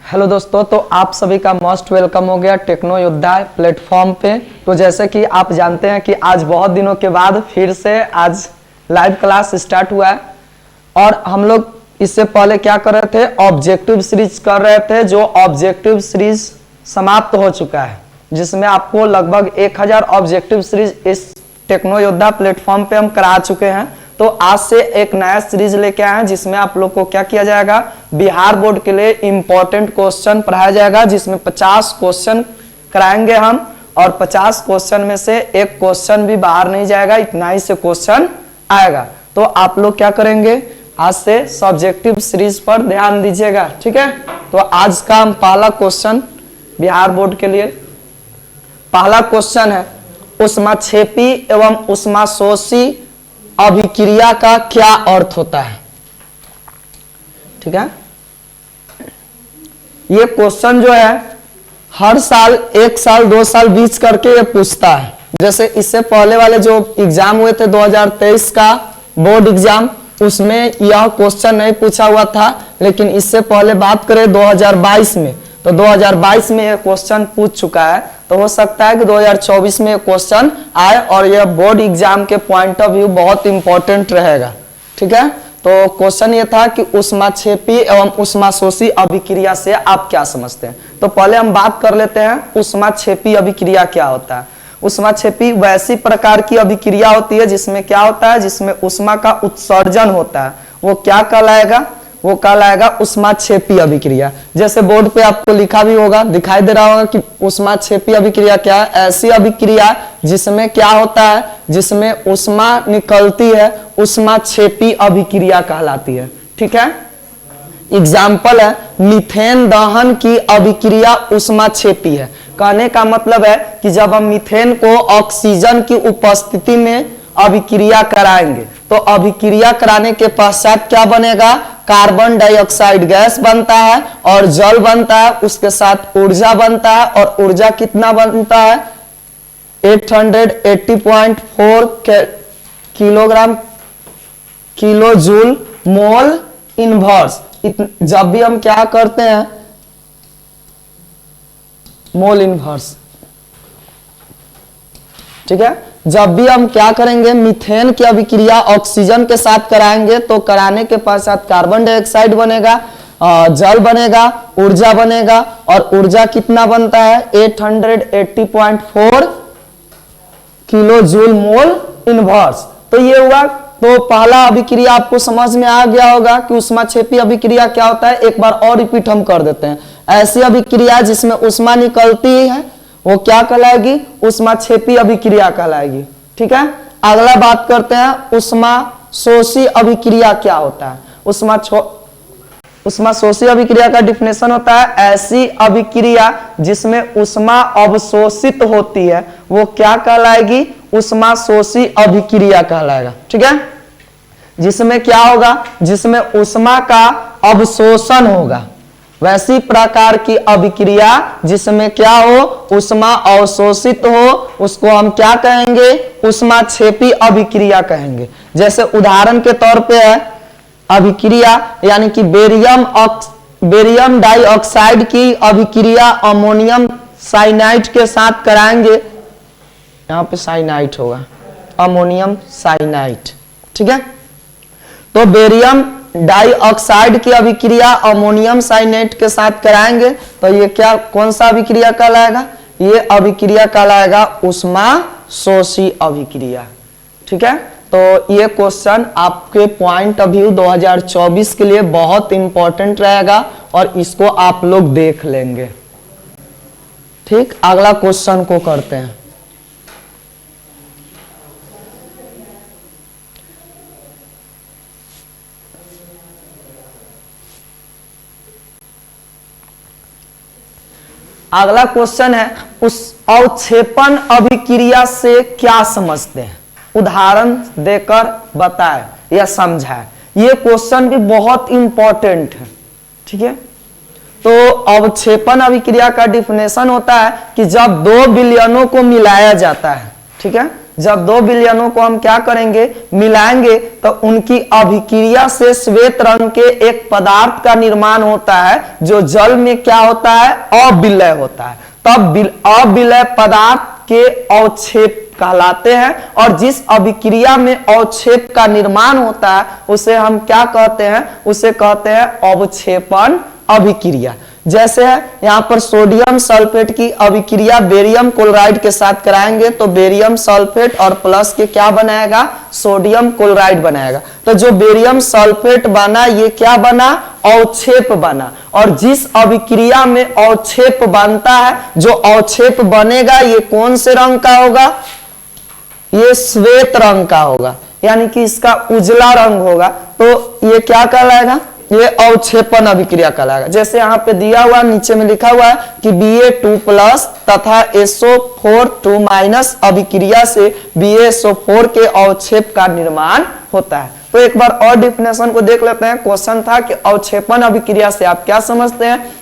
Hello दोस्तों, तो आप सभी का मोस्ट वेलकम हो गया टेक्नो योद्धा प्लेटफॉर्म पे। तो जैसे कि आप जानते हैं कि आज बहुत दिनों के बाद फिर से आज लाइव क्लास स्टार्ट हुआ है और हम लोग इससे पहले क्या कर रहे थे, ऑब्जेक्टिव सीरीज कर रहे थे। जो ऑब्जेक्टिव सीरीज समाप्त हो चुका है, जिसमें आपको लगभग 1000 ऑब्जेक्टिव सीरीज इस टेक्नो योद्धा प्लेटफॉर्म पे हम करा चुके हैं। तो आज से एक नया सीरीज लेके आए हैं जिसमें आप लोग को क्या किया जाएगा, बिहार बोर्ड के लिए इंपॉर्टेंट क्वेश्चन पढ़ाया जाएगा, जिसमें 50 क्वेश्चन कराएंगे हम और 50 क्वेश्चन में से एक क्वेश्चन भी बाहर नहीं जाएगा, इतना ही से क्वेश्चन आएगा। तो आप लोग क्या करेंगे, आज से सब्जेक्टिव सीरीज पर ध्यान दीजिएगा, ठीक है। तो आज का हम पहला क्वेश्चन बिहार बोर्ड के लिए पहला क्वेश्चन है, ऊष्माक्षेपी एवं ऊष्माशोषी अभिक्रिया का क्या अर्थ होता है। ठीक है, ये क्वेश्चन जो है हर साल 1 साल 2 साल बीच करके ये पूछता है। जैसे इससे पहले वाले जो एग्जाम हुए थे 2023 का बोर्ड एग्जाम, उसमें यह क्वेश्चन नहीं पूछा हुआ था, लेकिन इससे पहले बात करें 2022 में, तो 2022 में यह क्वेश्चन पूछ चुका है। तो हो सकता है कि 2024 में क्वेश्चन आए और यह बोर्ड एग्जाम के पॉइंट ऑफ व्यू बहुत इंपॉर्टेंट रहेगा, ठीक है। तो क्वेश्चन ये था कि ऊष्माक्षेपी एवं ऊष्माशोषी अभिक्रिया से आप क्या समझते हैं। तो पहले हम बात कर लेते हैं ऊष्माक्षेपी अभिक्रिया क्या होता है। ऊष्माक्षेपी वैसी प्रकार की अभिक्रिया होती है जिसमें क्या होता है, जिसमें ऊष्मा का उत्सर्जन होता है। वो क्या कहलाएगा, वो कहलाएगा ऊष्माक्षेपी अभिक्रिया। जैसे बोर्ड पे आपको लिखा भी होगा, दिखाई दे रहा होगा कि ऊष्माक्षेपी अभिक्रिया क्या है। ऐसी अभिक्रिया जिसमें क्या होता है, जिसमें ऊष्मा निकलती है, ऊष्माक्षेपी अभिक्रिया कहलाती है, ठीक है। एग्जाम्पल है, मीथेन दहन की अभिक्रिया ऊष्माक्षेपी है। कहने का मतलब है कि जब हम मीथेन को ऑक्सीजन की उपस्थिति में अभिक्रिया कराएंगे, तो अभिक्रिया कराने के पश्चात क्या बनेगा, कार्बन डाइऑक्साइड गैस बनता है और जल बनता है, उसके साथ ऊर्जा बनता है। और ऊर्जा कितना बनता है, 880.4 kilogram kilo joule mole inverse. जब भी हम क्या करते हैं, मोल इनवर्स, ठीक है। जब भी हम क्या करेंगे, मीथेन की अभिक्रिया ऑक्सीजन के साथ कराएंगे, तो कराने के पश्चात कार्बन डाइऑक्साइड बनेगा, जल बनेगा, ऊर्जा बनेगा। और ऊर्जा कितना बनता है, 880.4 किलो जूल मोल इनवर्स। तो ये हुआ। तो पहला अभिक्रिया आपको समझ में आ गया होगा कि ऊष्माक्षेपी अभिक्रिया क्या होता है। एक बार और रिपीट हम कर देते हैं। ऐसी अभिक्रिया जिसमें ऊष्मा निकलती है वो क्या कहलाएगी, ऊष्माक्षेपी अभिक्रिया कहलाएगी, ठीक है। अगला बात करते हैं, ऊष्माशोषी अभिक्रिया क्या होता है। ऊष्माशोषी अभिक्रिया का डिफिनेशन होता है, ऐसी अभिक्रिया जिसमें ऊष्मा अवशोषित होती है, वो क्या कहलाएगी, ऊष्माशोषी अभिक्रिया कहलाएगा, ठीक है। जिसमें क्या होगा, जिसमें ऊष्मा का अवशोषण होगा। वैसी प्रकार की अभिक्रिया जिसमें क्या हो, ऊष्मा अवशोषित हो, उसको हम क्या कहेंगे, ऊष्माक्षेपी अभिक्रिया कहेंगे। जैसे उदाहरण के तौर पे है अभिक्रिया, यानी कि बेरियम डाइऑक्साइड की अभिक्रिया अमोनियम साइनाइड के साथ कराएंगे, यहाँ पे साइनाइड होगा, अमोनियम साइनाइड, ठीक है। तो बेरियम डाइऑक्साइड की अभिक्रिया अमोनियम साइनेट के साथ कराएंगे, तो ये क्या, कौन सा अभिक्रिया कहलाएगा, ये अभिक्रिया कहलाएगा ऊष्माशोषी अभिक्रिया, ठीक है। तो ये क्वेश्चन आपके पॉइंट ऑफ व्यू 2024 के लिए बहुत इंपॉर्टेंट रहेगा और इसको आप लोग देख लेंगे, ठीक। अगला क्वेश्चन को करते हैं। अगला क्वेश्चन है, उस अवक्षेपण अभिक्रिया से क्या समझते हैं, उदाहरण देकर बताएं या समझाएं। ये क्वेश्चन भी बहुत इंपॉर्टेंट है, ठीक है। तो अवक्षेपण अभिक्रिया का डिफिनेशन होता है कि जब 2 विलयनों को मिलाया जाता है, ठीक है, जब दो विलयनों को हम क्या करेंगे, मिलाएंगे, तो उनकी अभिक्रिया से श्वेत रंग के एक पदार्थ का निर्माण होता है जो जल में क्या होता है, अविलय होता है। तब अविलय पदार्थ के अवक्षेप कहलाते हैं, और जिस अभिक्रिया में अवक्षेप का निर्माण होता है उसे हम क्या कहते हैं, उसे कहते हैं अवक्षेपण अभिक्रिया। जैसे है यहाँ पर सोडियम सल्फेट की अभिक्रिया बेरियम क्लोराइड के साथ कराएंगे तो बेरियम सल्फेट और प्लस के क्या बनाएगा, सोडियम क्लोराइड बनाएगा। तो जो बेरियम सल्फेट बना ये क्या बना, अवक्षेप बना। और जिस अभिक्रिया में अवक्षेप बनता है, जो अवक्षेप बनेगा ये कौन से रंग का होगा, ये श्वेत रंग का होगा, यानी कि इसका उजला रंग होगा। तो ये क्या कहलाएगा, ये अवक्षेपण अभिक्रिया कहलाएगा। जैसे यहाँ पे दिया हुआ नीचे में लिखा हुआ है कि Ba2+ तथा SO4 अभिक्रिया से BaSO4 के अवक्षेप का निर्माण होता है। तो एक बार और डिफिनेशन को देख लेते हैं। क्वेश्चन था कि अवक्षेपण अभिक्रिया से आप क्या समझते हैं,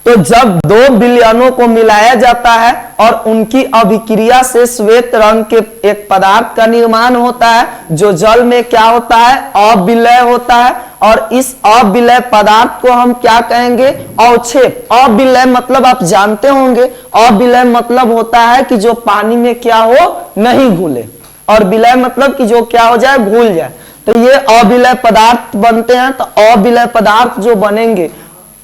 तो जब दो विलयनों को मिलाया जाता है और उनकी अभिक्रिया से श्वेत रंग के एक पदार्थ का निर्माण होता है जो जल में क्या होता है, अविलय होता है, और इस अविलय पदार्थ को हम क्या कहेंगे, अवक्षेप। अविलय मतलब आप जानते होंगे, अविलय मतलब होता है कि जो पानी में क्या हो, नहीं घुले, और विलय मतलब कि जो क्या हो जाए, घुल जाए। तो ये अविलय पदार्थ बनते हैं। तो अविलय पदार्थ जो बनेंगे,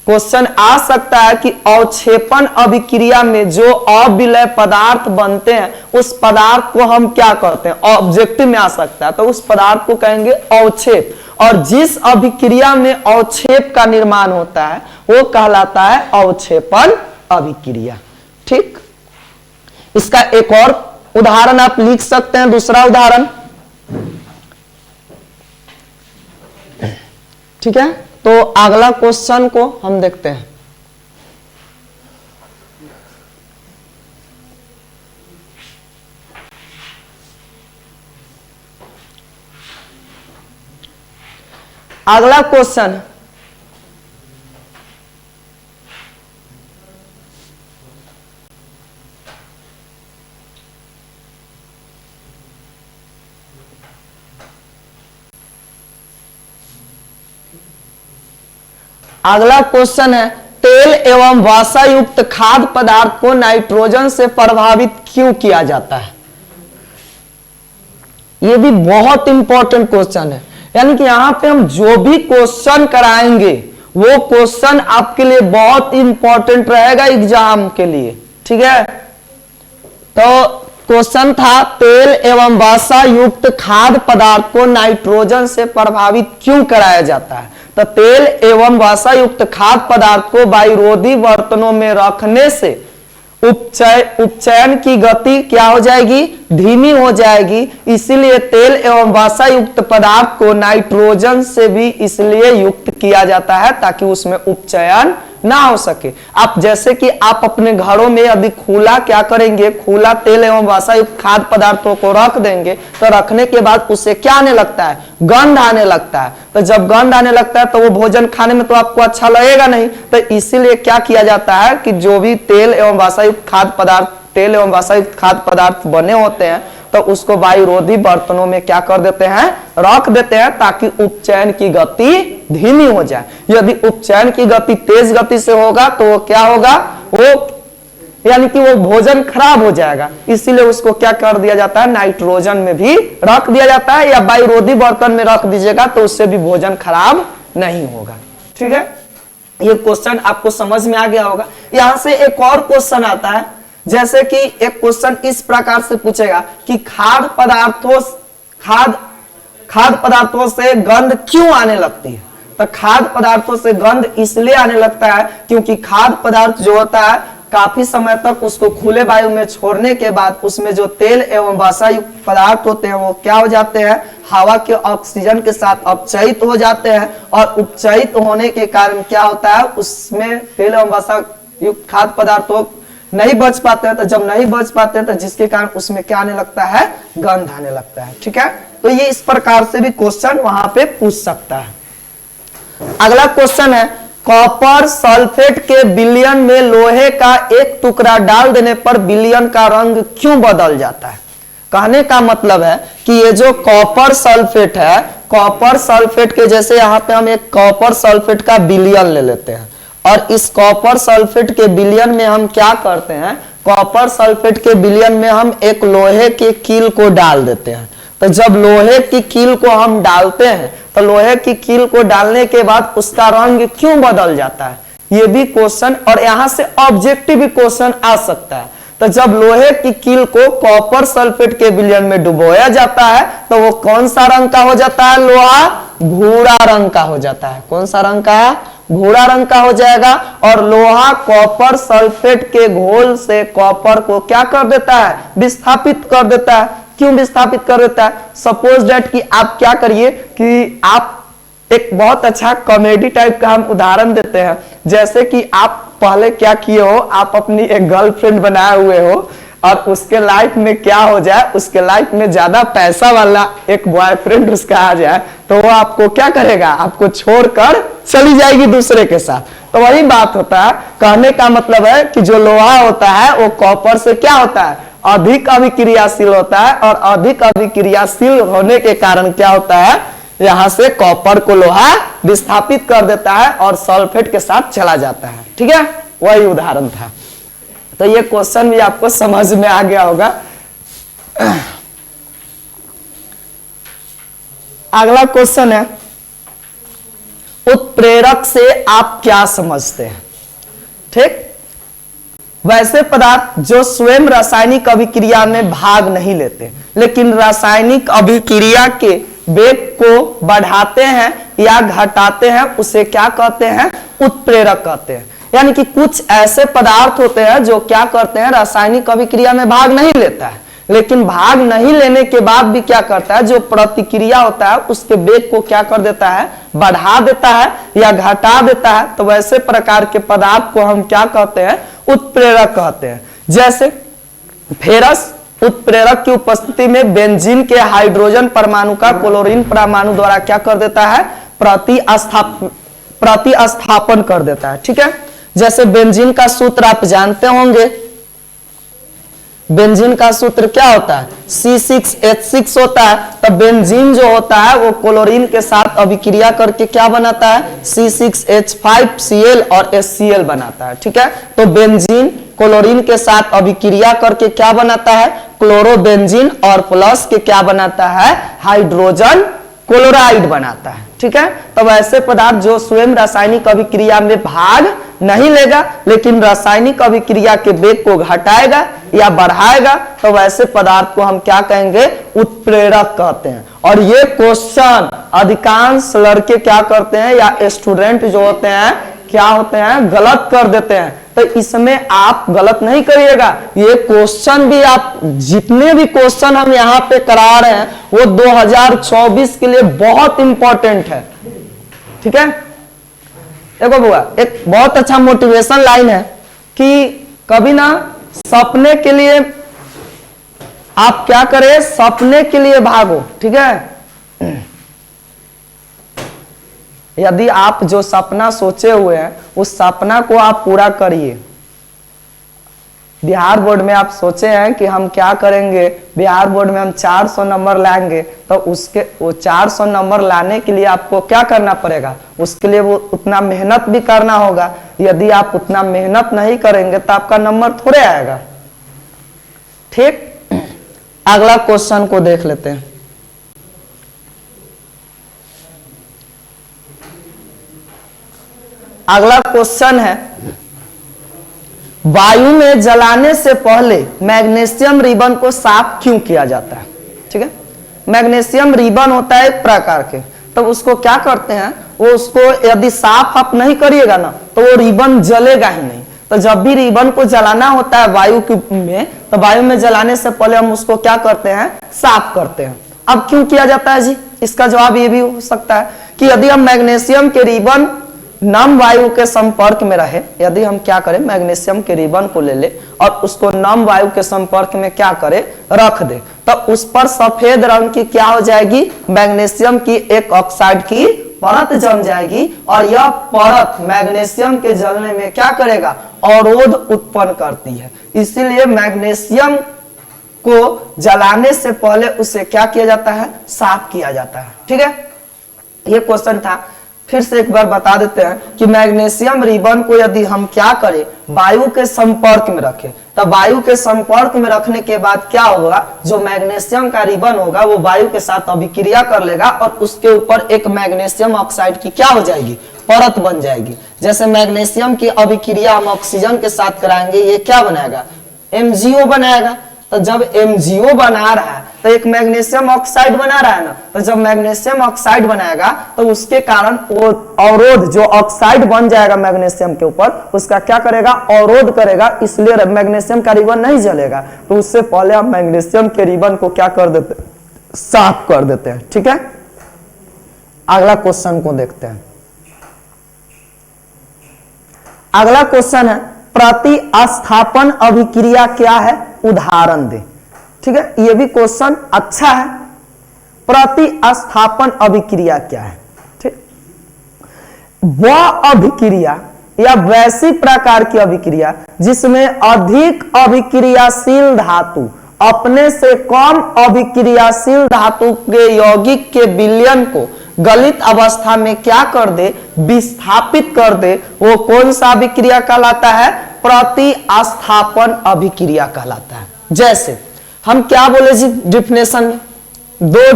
क्वेश्चन आ सकता है कि अवक्षेपण अभिक्रिया में जो अविलय पदार्थ बनते हैं उस पदार्थ को हम क्या कहते हैं, ऑब्जेक्टिव में आ सकता है, तो उस पदार्थ को कहेंगे अवक्षेप। और जिस अभिक्रिया में अवक्षेप का निर्माण होता है वो कहलाता है अवक्षेपण अभिक्रिया। ठीक, इसका एक और उदाहरण आप लिख सकते हैं, दूसरा उदाहरण। ठीक है, तो अगला क्वेश्चन को हम देखते हैं। अगला क्वेश्चन, अगला क्वेश्चन है तेल एवं वसा युक्त खाद्य पदार्थ को नाइट्रोजन से प्रभावित क्यों किया जाता है। यह भी बहुत इंपॉर्टेंट क्वेश्चन है, यानी कि यहां पे हम जो भी क्वेश्चन कराएंगे वो क्वेश्चन आपके लिए बहुत इंपॉर्टेंट रहेगा एग्जाम के लिए। ठीक है, तो क्वेश्चन था तेल एवं वसा युक्त खाद्य पदार्थ को नाइट्रोजन से प्रभावित क्यों कराया जाता है। तो तेल एवं वसा युक्त खाद्य पदार्थ को वायुरोधी बर्तनों में रखने से उपचयन की गति क्या हो जाएगी, धीमी हो जाएगी। इसीलिए तेल एवं वसा युक्त पदार्थ को नाइट्रोजन से भी इसलिए युक्त किया जाता है ताकि उसमें उपचयन ना हो सके। आप जैसे कि आप अपने घरों में यदि खुला क्या करेंगे, खुला तेल एवं वसा युक्त खाद्य पदार्थों को रख देंगे तो रखने के बाद उससे क्या आने लगता है, गंध आने लगता है। तो जब गंध आने लगता है तो वो भोजन खाने में तो आपको अच्छा लगेगा नहीं। तो इसीलिए क्या किया जाता है कि जो भी तेल एवं वसा युक्त खाद्य पदार्थ, तेल एवं वसा युक्त खाद्य पदार्थ बने होते हैं तो उसको वायुरोधी बर्तनों में क्या कर देते हैं, रख देते हैं ताकि उपचयन की गति धीमी हो जाए। यदि उपचयन की गति तेज गति से होगा तो वो क्या होगा, वो यानी कि वो भोजन खराब हो जाएगा। इसीलिए उसको क्या कर दिया जाता है, नाइट्रोजन में भी रख दिया जाता है, या वायुरोधी बर्तन में रख दीजिएगा तो उससे भी भोजन खराब नहीं होगा। ठीक है, ये क्वेश्चन आपको समझ में आ गया होगा। यहां से एक और क्वेश्चन आता है, जैसे कि एक क्वेश्चन इस प्रकार से पूछेगा कि खाद्य पदार्थों से गंध क्यों आने लगती है। तो खाद्य पदार्थों से गंध इसलिए आने लगता है क्योंकि खाद्य पदार्थ जो होता है काफी समय तक उसको खुले वायु में छोड़ने के बाद उसमें जो तेल एवं वसा युक्त पदार्थ होते हैं वो क्या हो जाते हैं, हवा के ऑक्सीजन के साथ अपचयित हो जाते हैं, और उपचयित होने के कारण क्या होता है, उसमें तेल एवं वसा युक्त खाद्य पदार्थों नहीं बच पाते हैं। तो जब नहीं बच पाते हैं तो जिसके कारण उसमें क्या आने लगता है, गंध आने लगता है। ठीक है, तो ये इस प्रकार से भी क्वेश्चन वहां पे पूछ सकता है। अगला क्वेश्चन है कॉपर सल्फेट के विलयन में लोहे का एक टुकड़ा डाल देने पर विलयन का रंग क्यों बदल जाता है। कहने का मतलब है कि ये जो कॉपर सल्फेट है, कॉपर सल्फेट के जैसे यहाँ पे हम एक कॉपर सल्फेट का विलयन ले लेते हैं और इस कॉपर सल्फेट के विलयन में हम क्या करते हैं, कॉपर सल्फेट के विलयन में हम एक लोहे के कील को डाल देते हैं। तो जब लोहे की कील को हम डालते हैं तो लोहे की कील को डालने के बाद उसका रंग क्यों बदल जाता है, ये भी क्वेश्चन, और यहां से ऑब्जेक्टिव भी क्वेश्चन आ सकता है। तो जब लोहे की कील को कॉपर सल्फेट के विलयन में डुबोया जाता है तो वो कौन सा रंग का हो जाता है, लोहा भूरा रंग का हो जाता है। कौन सा रंग का है, भूरा रंग का हो जाएगा। और लोहा कॉपर सल्फेट के घोल से कॉपर को क्या कर देता है, विस्थापित कर देता है। क्यों विस्थापित कर देता है, सपोज दैट कि आप क्या करिए कि आप एक बहुत अच्छा कॉमेडी टाइप का हम उदाहरण देते हैं, जैसे कि आप पहले क्या किए हो, आप अपनी एक गर्लफ्रेंड बनाए हुए हो और उसके लाइफ में क्या हो जाए, उसके लाइफ में ज्यादा पैसा वाला एक बॉयफ्रेंड उसका आ जाए तो वो आपको क्या करेगा, आपको छोड़कर चली जाएगी दूसरे के साथ। तो वही बात होता है, कहने का मतलब है कि जो लोहा होता है वो कॉपर से क्या होता है, अधिक अभिक्रियाशील होता है, और अधिक अभिक्रियाशील होने के कारण क्या होता है, यहां से कॉपर को लोहा विस्थापित कर देता है और सल्फेट के साथ चला जाता है। ठीक है, वही उदाहरण था। तो ये क्वेश्चन भी आपको समझ में आ गया होगा। अगला क्वेश्चन है, उत्प्रेरक से आप क्या समझते हैं। ठीक, वैसे पदार्थ जो स्वयं रासायनिक अभिक्रिया में भाग नहीं लेते लेकिन रासायनिक अभिक्रिया के वेग को बढ़ाते हैं या घटाते हैं, उसे क्या कहते हैं, उत्प्रेरक कहते हैं। यानी कि कुछ ऐसे पदार्थ होते हैं जो क्या करते हैं, रासायनिक अभिक्रिया में भाग नहीं लेता है, लेकिन भाग नहीं लेने के बाद भी क्या करता है, जो प्रतिक्रिया होता है उसके वेग को क्या कर देता है, बढ़ा देता है या घटा देता है। तो वैसे प्रकार के पदार्थ को हम क्या कहते हैं, उत्प्रेरक कहते हैं। जैसे फेरस उत्प्रेरक की उपस्थिति में बेंजीन के हाइड्रोजन परमाणु का क्लोरीन परमाणु द्वारा क्या कर देता है, प्रतिस्थापन कर देता है। ठीक है, जैसे बेंजीन का सूत्र आप जानते होंगे, बेंजीन का सूत्र क्या होता है, C6H6 होता है। तब बेंजीन जो होता है वो क्लोरीन के साथ अभिक्रिया करके क्या बनाता है, C6H5Cl और HCl बनाता है। ठीक है, तो बेंजीन क्लोरीन के साथ अभिक्रिया करके क्या बनाता है, क्लोरोबेंजीन, और प्लस के क्या बनाता है, हाइड्रोजन क्लोराइड बनाता है। ठीक है, तो ऐसे पदार्थ जो स्वयं रासायनिक अभिक्रिया में भाग नहीं लेगा लेकिन रासायनिक अभिक्रिया के वेग को घटाएगा या बढ़ाएगा, तो वैसे पदार्थ को हम क्या कहेंगे, उत्प्रेरक कहते हैं। और ये क्वेश्चन अधिकांश लड़के क्या करते हैं या स्टूडेंट जो होते हैं क्या होते हैं, गलत कर देते हैं। तो इसमें आप गलत नहीं करिएगा, ये क्वेश्चन भी आप जितने भी क्वेश्चन हम यहाँ पे करा रहे हैं वो 2024 के लिए बहुत इंपॉर्टेंट है। ठीक है, देखो बुआ, एक बहुत अच्छा मोटिवेशन लाइन है कि कभी ना सपने के लिए आप क्या करें, सपने के लिए भागो। ठीक है, यदि आप जो सपना सोचे हुए हैं उस सपना को आप पूरा करिए। बिहार बोर्ड में आप सोचे हैं कि हम क्या करेंगे, बिहार बोर्ड में हम 400 नंबर लाएंगे, तो उसके वो 400 नंबर लाने के लिए आपको क्या करना पड़ेगा, उसके लिए वो उतना मेहनत भी करना होगा। यदि आप उतना मेहनत नहीं करेंगे तो आपका नंबर थोड़े आएगा। ठीक, अगला क्वेश्चन को देख लेते हैं। अगला क्वेश्चन है, वायु में जलाने से पहले मैग्नीशियम रिबन को साफ क्यों किया जाता है। ठीक है, मैग्नीशियम रिबन होता है एक प्रकार के, तो उसको क्या करते हैं, वो उसको यदि साफ आप नहीं करिएगा ना तो वो रिबन जलेगा ही नहीं। तो जब भी रिबन को जलाना होता है वायु में, तो वायु में जलाने से पहले हम उसको क्या करते हैं, साफ करते हैं। अब क्यों किया जाता है जी, इसका जवाब ये भी हो सकता है कि यदि हम मैग्नीशियम के रिबन नम वायु के संपर्क में रहे, यदि हम क्या करें, मैग्नीशियम के रिबन को ले ले और उसको नम वायु के संपर्क में क्या करें, रख दे, तो उस पर सफेद रंग की क्या हो जाएगी, मैग्नीशियम की एक ऑक्साइड की परत जम जाएगी और यह परत मैग्नीशियम के जलने में क्या करेगा, अवरोध उत्पन्न करती है। इसीलिए मैग्नीशियम को जलाने से पहले उसे क्या किया जाता है, साफ किया जाता है। ठीक है, ये क्वेश्चन था। फिर से एक बार बता देते हैं कि मैग्नीशियम रिबन को यदि हम क्या करें, वायु के संपर्क में रखें, तब वायु के संपर्क में रखने के बाद क्या होगा, जो मैग्नीशियम का रिबन होगा वो वायु के साथ अभिक्रिया कर लेगा और उसके ऊपर एक मैग्नीशियम ऑक्साइड की क्या हो जाएगी, परत बन जाएगी। जैसे मैग्नीशियम की अभिक्रिया हम ऑक्सीजन के साथ कराएंगे, ये क्या बनाएगा, MgO बनाएगा। तो जब MgO बना रहा है तो एक मैग्नीशियम ऑक्साइड बना रहा है ना, तो जब मैग्नीशियम ऑक्साइड बनाएगा तो उसके कारण वो अवरोध, जो ऑक्साइड बन जाएगा मैग्नीशियम के ऊपर, उसका क्या करेगा, अवरोध करेगा, इसलिए मैग्नीशियम का रिबन नहीं जलेगा। तो उससे पहले हम मैग्नीशियम के रिबन को क्या कर देते, साफ कर देते हैं। ठीक है, अगला क्वेश्चन को देखते हैं। अगला क्वेश्चन है प्रतिस्थापन अभिक्रिया क्या है, उदाहरण दे। ठीक है, यह भी क्वेश्चन अच्छा है। प्रतिस्थापन अभिक्रिया क्या है, ठीक, वह अभिक्रिया या वैसी प्रकार की अभिक्रिया जिसमें अधिक अभिक्रियाशील धातु अपने से कम अभिक्रियाशील धातु के यौगिक के विलयन को गलित अवस्था में क्या कर दे, विस्थापित कर दे, वो कौन सा अभिक्रिया कहलाता है, प्रतिस्थापन अभिक्रिया कहलाता है। जैसे हम क्या बोले जी, डिफिनेशन में दो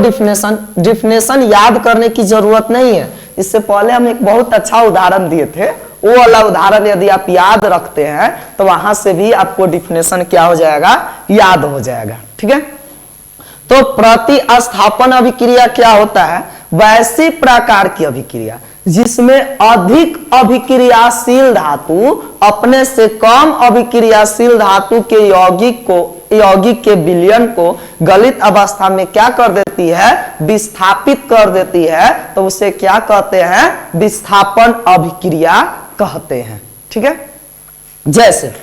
डिफिनेशन याद करने की जरूरत नहीं है। इससे पहले हम एक बहुत अच्छा उदाहरण दिए थे, वो वाला उदाहरण यदि आप याद रखते हैं तो वहां से भी आपको डिफिनेशन क्या हो जाएगा, याद हो जाएगा। ठीक है, तो प्रतिस्थापन अभिक्रिया क्या होता है, वैसी प्रकार की अभिक्रिया जिसमें अधिक अभिक्रियाशील धातु अपने से कम अभिक्रियाशील धातु के यौगिक के विलयन को गलित अवस्था में क्या कर देती है, विस्थापित कर देती है, तो उसे क्या कहते हैं, विस्थापन अभिक्रिया कहते हैं। ठीक है, जैसे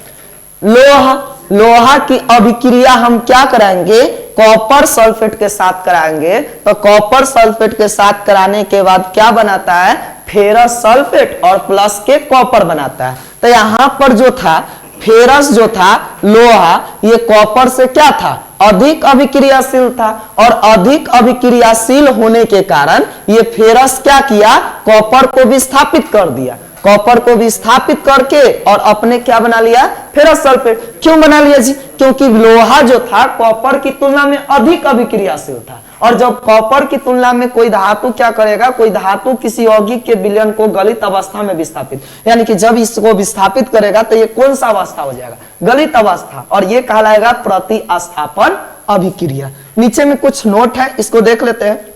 लोहा की अभिक्रिया हम क्या कराएंगे, कॉपर सल्फेट के साथ कराएंगे। तो कॉपर सल्फेट के साथ कराने के बाद क्या बनाता है, फेरस सल्फेट और प्लस के कॉपर बनाता है। तो यहां पर जो था फेरस, जो था लोहा, ये कॉपर से क्या था, अधिक अभिक्रियाशील था, और अधिक अभिक्रियाशील होने के कारण ये फेरस क्या किया, कॉपर को विस्थापित कर दिया। कॉपर को विस्थापित करके और अपने क्या बना लिया, फेरस सल्फेट। क्यों बना लिया जी, क्योंकि लोहा जो था कॉपर की तुलना में अधिक अभिक्रियाशील था, और जब कॉपर की तुलना में कोई धातु क्या करेगा, कोई धातु किसी यौगिक के विलयन को गलित अवस्था में विस्थापित, यानी कि जब इसको विस्थापित करेगा तो ये कौन सा अवस्था हो जाएगा, गलित अवस्था, और ये कहलाएगा प्रतिस्थापन अभिक्रिया। नीचे में कुछ नोट है, इसको देख लेते हैं।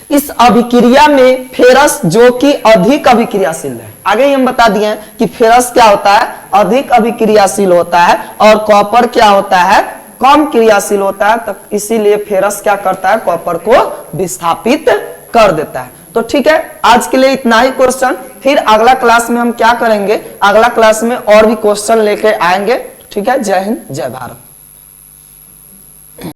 इस अभिक्रिया में फेरस जो कि अधिक अभिक्रियाशील है, आगे ही हम बता दिए कि फेरस क्या होता है, अधिक अभिक्रियाशील होता है, और कॉपर क्या होता है, कम क्रियाशील होता है। तो इसीलिए फेरस क्या करता है, कॉपर को विस्थापित कर देता है। तो ठीक है, आज के लिए इतना ही क्वेश्चन। फिर अगला क्लास में हम क्या करेंगे, अगला क्लास में और भी क्वेश्चन लेके आएंगे। ठीक है, जय हिंद, जय भारत।